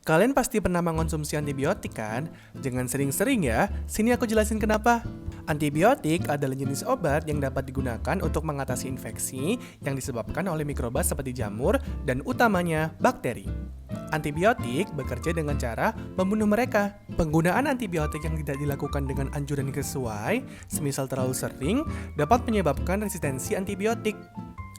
Kalian pasti pernah mengonsumsi antibiotik kan? Jangan sering-sering ya, sini aku jelasin kenapa. Antibiotik adalah jenis obat yang dapat digunakan untuk mengatasi infeksi yang disebabkan oleh mikroba seperti jamur dan utamanya bakteri. Antibiotik bekerja dengan cara membunuh mereka. Penggunaan antibiotik yang tidak dilakukan dengan anjuran yang sesuai, semisal terlalu sering, dapat menyebabkan resistensi antibiotik.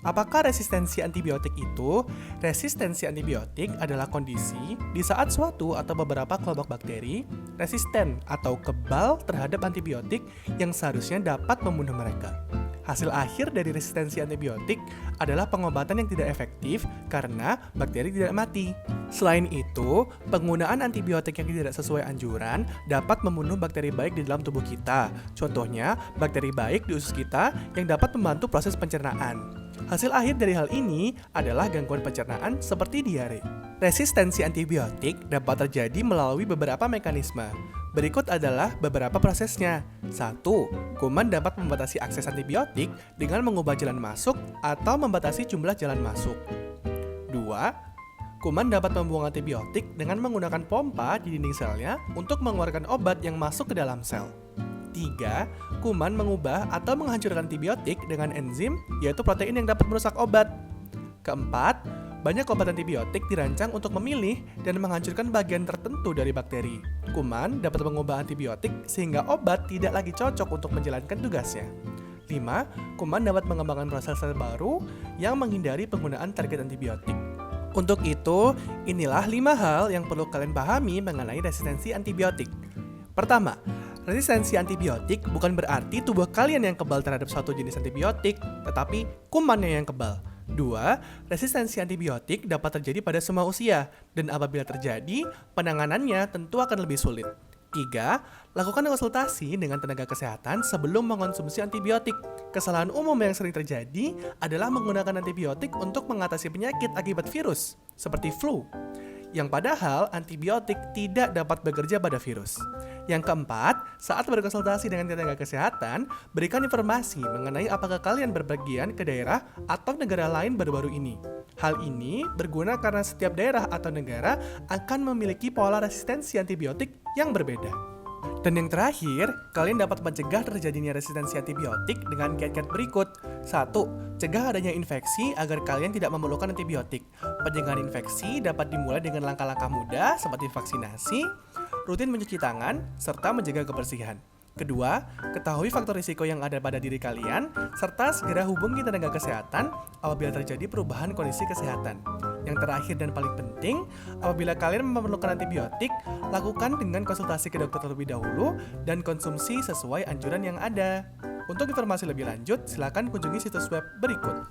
Apakah resistensi antibiotik itu? Resistensi antibiotik adalah kondisi di saat suatu atau beberapa kelompok bakteri resisten atau kebal terhadap antibiotik yang seharusnya dapat membunuh mereka. Hasil akhir dari resistensi antibiotik adalah pengobatan yang tidak efektif karena bakteri tidak mati. Selain itu, penggunaan antibiotik yang tidak sesuai anjuran dapat membunuh bakteri baik di dalam tubuh kita. Contohnya, bakteri baik di usus kita yang dapat membantu proses pencernaan. Hasil akhir dari hal ini adalah gangguan pencernaan seperti diare. Resistensi antibiotik dapat terjadi melalui beberapa mekanisme. Berikut adalah beberapa prosesnya. 1. Kuman dapat membatasi akses antibiotik dengan mengubah jalan masuk atau membatasi jumlah jalan masuk. 2. Kuman dapat membuang antibiotik dengan menggunakan pompa di dinding selnya untuk mengeluarkan obat yang masuk ke dalam sel. 3. Kuman mengubah atau menghancurkan antibiotik dengan enzim, yaitu protein yang dapat merusak obat. Keempat, banyak obat antibiotik dirancang untuk memilih dan menghancurkan bagian tertentu dari bakteri. Kuman dapat mengubah antibiotik sehingga obat tidak lagi cocok untuk menjalankan tugasnya. 5. Kuman dapat mengembangkan proses sel baru yang menghindari penggunaan target antibiotik. Untuk itu, inilah 5 hal yang perlu kalian pahami mengenai resistensi antibiotik. Pertama, resistensi antibiotik bukan berarti tubuh kalian yang kebal terhadap suatu jenis antibiotik, tetapi kumannya yang kebal. 2. Resistensi antibiotik dapat terjadi pada semua usia, dan apabila terjadi, penanganannya tentu akan lebih sulit. 3. Lakukan konsultasi dengan tenaga kesehatan sebelum mengonsumsi antibiotik. Kesalahan umum yang sering terjadi adalah menggunakan antibiotik untuk mengatasi penyakit akibat virus, seperti flu, yang padahal antibiotik tidak dapat bekerja pada virus. Yang keempat, saat berkonsultasi dengan tenaga kesehatan, berikan informasi mengenai apakah kalian berpergian ke daerah atau negara lain baru-baru ini. Hal ini berguna karena setiap daerah atau negara akan memiliki pola resistensi antibiotik yang berbeda. Dan yang terakhir, kalian dapat mencegah terjadinya resistensi antibiotik dengan kiat-kiat berikut. 1. Cegah adanya infeksi agar kalian tidak memerlukan antibiotik. Pencegahan infeksi dapat dimulai dengan langkah-langkah mudah seperti vaksinasi, rutin mencuci tangan, serta menjaga kebersihan. Kedua, ketahui faktor risiko yang ada pada diri kalian, serta segera hubungi tenaga kesehatan apabila terjadi perubahan kondisi kesehatan. Yang terakhir dan paling penting, apabila kalian memerlukan antibiotik, lakukan dengan konsultasi ke dokter terlebih dahulu dan konsumsi sesuai anjuran yang ada. Untuk informasi lebih lanjut, silakan kunjungi situs web berikut.